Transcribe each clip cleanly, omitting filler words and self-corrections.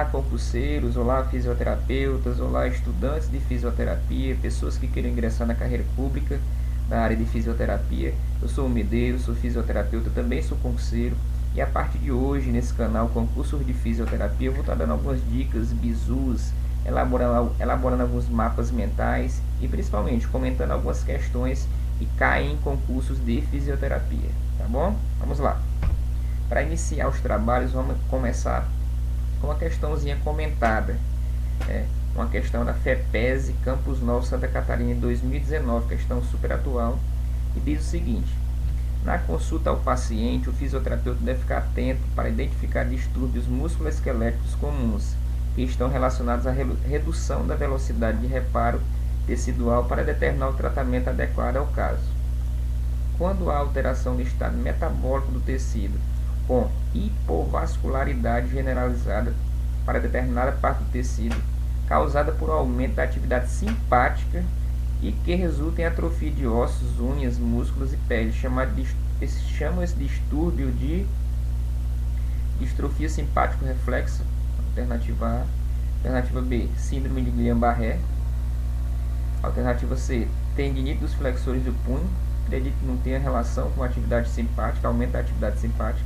concurseiros, olá, fisioterapeutas, olá, estudantes de fisioterapia, pessoas que querem ingressar na carreira pública da área de fisioterapia. Eu sou o Medeiros, sou fisioterapeuta, também sou concurseiro. E a partir de hoje, nesse canal Concursos de Fisioterapia, eu vou estar dando algumas dicas, bizus, elaborando alguns mapas mentais e principalmente comentando algumas questões que caem em concursos de fisioterapia, tá bom? Vamos lá. Para iniciar os trabalhos, vamos começar com uma questãozinha comentada. Uma questão da FEPESE Campus Novo, Santa Catarina, em 2019, questão super atual, e diz o seguinte: na consulta ao paciente, o fisioterapeuta deve ficar atento para identificar distúrbios musculoesqueléticos comuns que estão relacionados à redução da velocidade de reparo tecidual para determinar o tratamento adequado ao caso. Quando há alteração no estado metabólico do tecido, com hipovascularidade generalizada para determinada parte do tecido, causada por um aumento da atividade simpática e que resulta em atrofia de ossos, unhas, músculos e pele, chama esse distúrbio de distrofia simpático-reflexa, alternativa A. Alternativa B, síndrome de Guillain-Barré. Alternativa C, tendinite dos flexores do punho, acredito que não tenha relação com a atividade simpática, aumento da atividade simpática.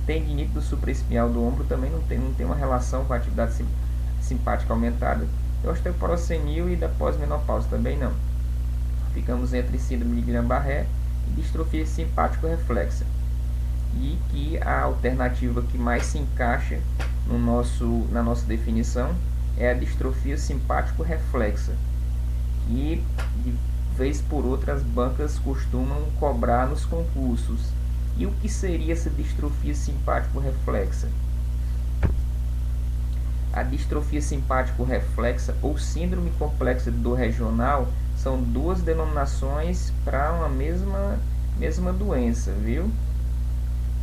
Tendinite do supraespinhal do ombro também não tem uma relação com a atividade simpática aumentada. E osteoporocenia e da pós-menopausa também não. Ficamos entre síndrome de Guillain-Barré e distrofia simpático-reflexa. E que a alternativa que mais se encaixa na nossa definição é a distrofia simpático-reflexa, que de vez por outra as bancas costumam cobrar nos concursos. E o que seria essa distrofia simpático-reflexa? A distrofia simpático-reflexa ou síndrome complexa de dor regional são duas denominações para uma mesma doença, viu?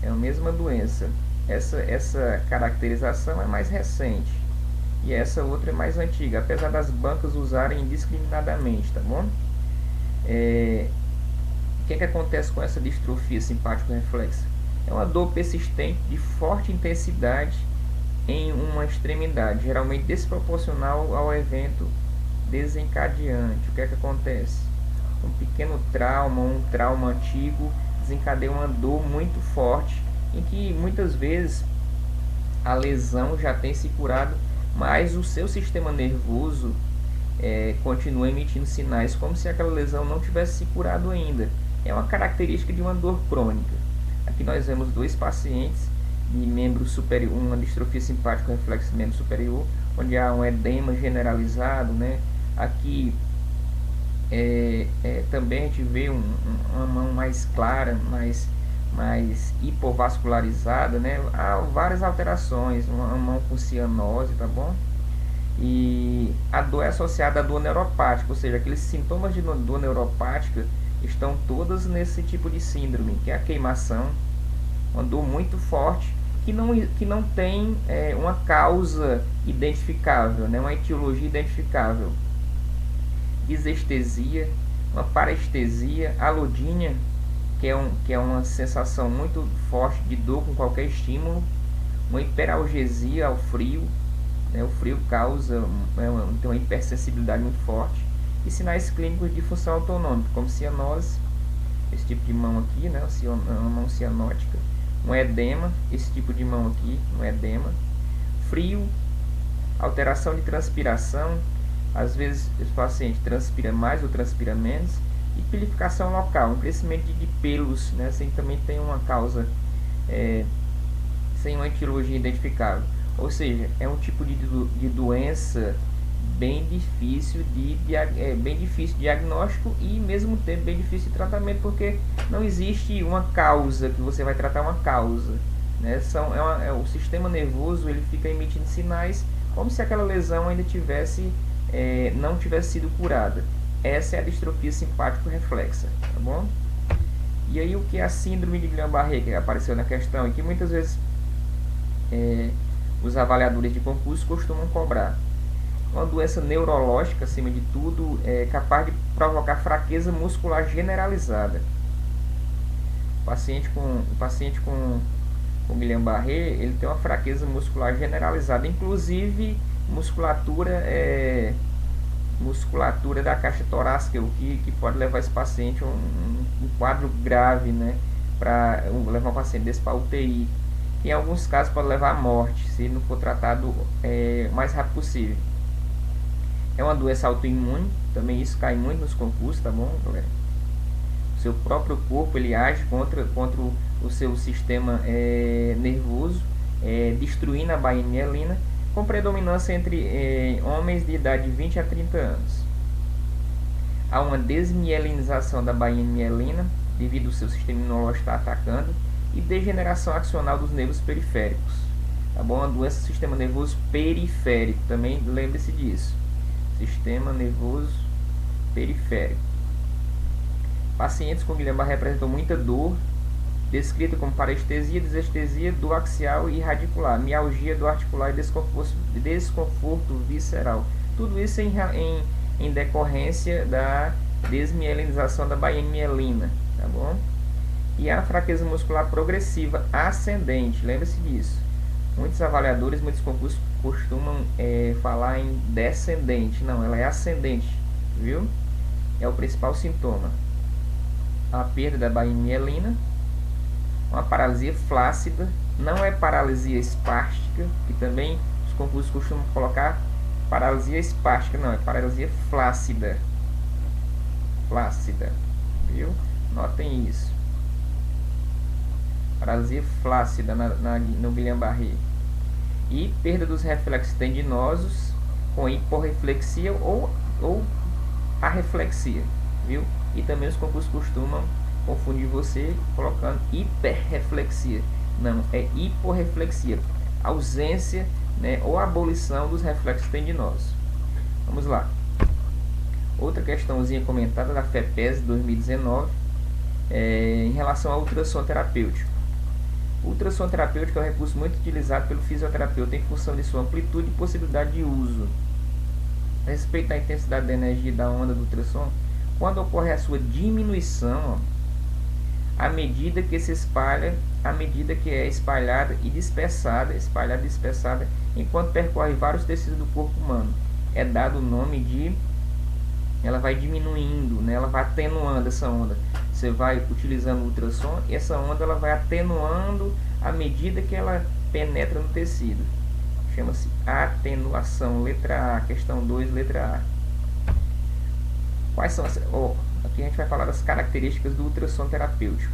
É a mesma doença. Essa caracterização é mais recente e essa outra é mais antiga, apesar das bancas usarem indiscriminadamente, tá bom? O que acontece com essa distrofia simpático-reflexa? É uma dor persistente de forte intensidade em uma extremidade, geralmente desproporcional ao evento desencadeante. O que acontece? Um pequeno trauma, um trauma antigo, desencadeia uma dor muito forte, em que muitas vezes a lesão já tem se curado, mas o seu sistema nervoso continua emitindo sinais como se aquela lesão não tivesse se curado ainda. É uma característica de uma dor crônica. Aqui nós vemos dois pacientes de membro superior, uma distrofia simpático-reflexa de membro superior, onde há um edema generalizado, né? Aqui também a gente vê uma mão mais clara, mais hipovascularizada, né? Há várias alterações, uma mão com cianose, tá bom? E a dor é associada à dor neuropática, ou seja, aqueles sintomas de dor neuropática estão todas nesse tipo de síndrome, que é a queimação, uma dor muito forte, que não tem uma causa identificável, né? Uma etiologia identificável. Disestesia, uma parestesia, alodínia, que é uma sensação muito forte de dor com qualquer estímulo, uma hiperalgesia ao frio, né? O frio causa tem uma hipersensibilidade muito forte, e sinais clínicos de função autonômica, como cianose, esse tipo de mão aqui, né? Uma mão cianótica, um edema, esse tipo de mão aqui, um edema, frio, alteração de transpiração, às vezes o paciente transpira mais ou transpira menos, e pilificação local, um crescimento de pelos, né? Assim também tem uma causa sem uma etiologia identificável, ou seja, é um tipo de doença bem difícil de diagnóstico e mesmo tempo bem difícil de tratamento, porque não existe uma causa que você vai tratar uma causa, né? O sistema nervoso, ele fica emitindo sinais como se aquela lesão ainda não tivesse sido curada. Essa é a distrofia simpático-reflexa, tá bom? E aí o que é a síndrome de Guillain-Barré, que apareceu na questão, e que muitas vezes os avaliadores de concurso costumam cobrar? Uma doença neurológica, acima de tudo, capaz de provocar fraqueza muscular generalizada. O paciente com com Guillain-Barré, ele tem uma fraqueza muscular generalizada, inclusive musculatura da caixa torácica, o que pode levar esse paciente a um quadro grave, né, para levar um paciente desse para UTI. Em alguns casos pode levar à morte, se não for tratado o mais rápido possível. É uma doença autoimune, também isso cai muito nos concursos, tá bom, galera? O seu próprio corpo, ele age contra o seu sistema nervoso, destruindo a baía mielina, com predominância entre homens de idade de 20 a 30 anos. Há uma desmielinização da baía mielina, devido ao seu sistema imunológico estar atacando, e degeneração axonal dos nervos periféricos. Tá bom? A doença do sistema nervoso periférico, também lembre-se disso. Sistema nervoso periférico. Pacientes com Guillain-Barré apresentam muita dor, descrita como parestesia, desestesia, dor axial e radicular, mialgia, dor articular e desconforto visceral. Tudo isso em decorrência da desmielinização da baía mielina, tá bom? E a fraqueza muscular progressiva ascendente, lembre-se disso. Muitos avaliadores, muitos concursos costumam falar em descendente, não, ela é ascendente, viu? É o principal sintoma. A perda da baía mielina, uma paralisia flácida, não é paralisia espástica, que também os concursos costumam colocar paralisia espástica, não, é paralisia flácida. Flácida, viu? Notem isso. Paralisia flácida no Guillain-Barré. E perda dos reflexos tendinosos com hiporreflexia ou arreflexia, viu? E também os concursos costumam confundir você colocando hiperreflexia. Não, é hiporreflexia. Ausência, né, ou abolição dos reflexos tendinosos. Vamos lá. Outra questãozinha comentada da FEPES 2019 em relação ao ultrassom terapêutico. O ultrassom terapêutico é um recurso muito utilizado pelo fisioterapeuta em função de sua amplitude e possibilidade de uso. A respeito da intensidade da energia da onda do ultrassom, quando ocorre a sua diminuição, à medida que se espalha, à medida que é espalhada e dispersada, enquanto percorre vários tecidos do corpo humano, é dado o nome de, ela vai diminuindo, né? Ela vai atenuando essa onda. Você vai utilizando o ultrassom e essa onda ela vai atenuando à medida que ela penetra no tecido. Chama-se atenuação, letra A, questão 2, letra A. Quais são as... aqui a gente vai falar das características do ultrassom terapêutico.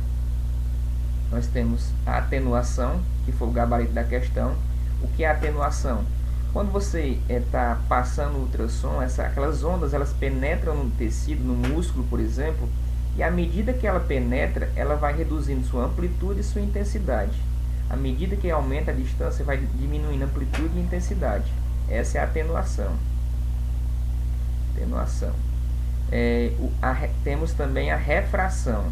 Nós temos a atenuação, que foi o gabarito da questão. O que é atenuação? Quando você está passando o ultrassom, aquelas ondas elas penetram no tecido, no músculo, por exemplo, e à medida que ela penetra, ela vai reduzindo sua amplitude e sua intensidade. À medida que aumenta a distância, vai diminuindo a amplitude e intensidade. Essa é a atenuação. Temos também a refração.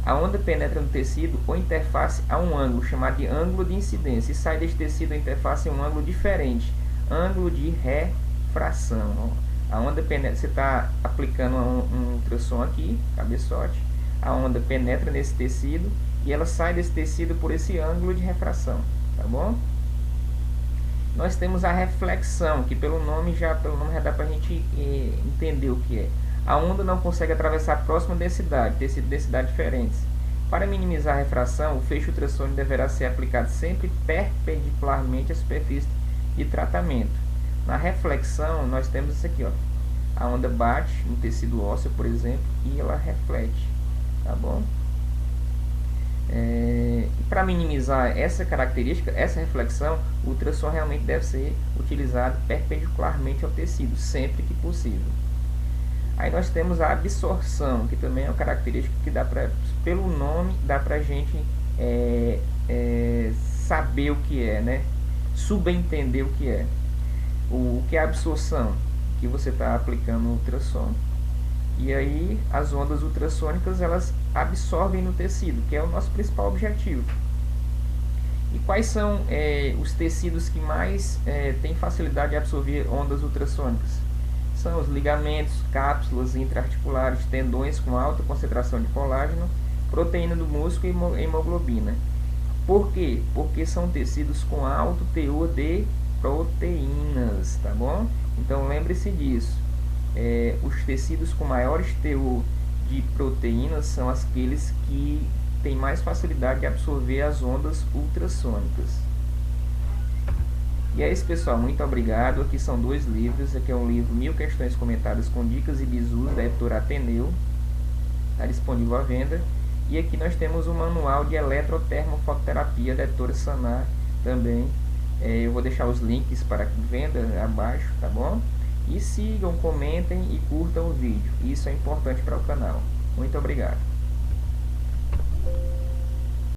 A onda penetra no tecido ou interface a um ângulo, chamado de ângulo de incidência, e sai deste tecido ou interface em um ângulo diferente, ângulo de refração. A onda penetra, você está aplicando um ultrassom aqui, cabeçote, a onda penetra nesse tecido e ela sai desse tecido por esse ângulo de refração, tá bom? Nós temos a reflexão, que pelo nome já dá para a gente entender o que é. A onda não consegue atravessar a próxima densidade, tecido de densidade diferentes. Para minimizar a refração, o feixe ultrassônico deverá ser aplicado sempre perpendicularmente à superfície de tratamento. Na reflexão, nós temos isso aqui, ó. A onda bate no tecido ósseo, por exemplo, e ela reflete, tá bom? Para minimizar essa característica, essa reflexão, o ultrassom realmente deve ser utilizado perpendicularmente ao tecido, sempre que possível. Aí nós temos a absorção, que também é uma característica que pelo nome, dá pra gente saber o que é, né? Subentender o que é. O que é a absorção? Que você está aplicando o ultrassom. E aí as ondas ultrassônicas, elas absorvem no tecido, que é o nosso principal objetivo. E quais são os tecidos que mais têm facilidade de absorver ondas ultrassônicas? São os ligamentos, cápsulas intraarticulares, tendões com alta concentração de colágeno, proteína do músculo e hemoglobina. Por quê? Porque são tecidos com alto teor de proteínas, tá bom? Então lembre-se disso. Os tecidos com maiores teor de proteínas são aqueles que têm mais facilidade de absorver as ondas ultrassônicas. E é isso, pessoal. Muito obrigado. Aqui são 2 livros. Aqui é um livro 1000 questões comentadas com dicas e bizus da editora Ateneu. Está disponível à venda. E aqui nós temos o manual de eletrotermofototerapia da editora Sanar também. Eu vou deixar os links para venda abaixo, tá bom? E sigam, comentem e curtam o vídeo. Isso é importante para o canal. Muito obrigado.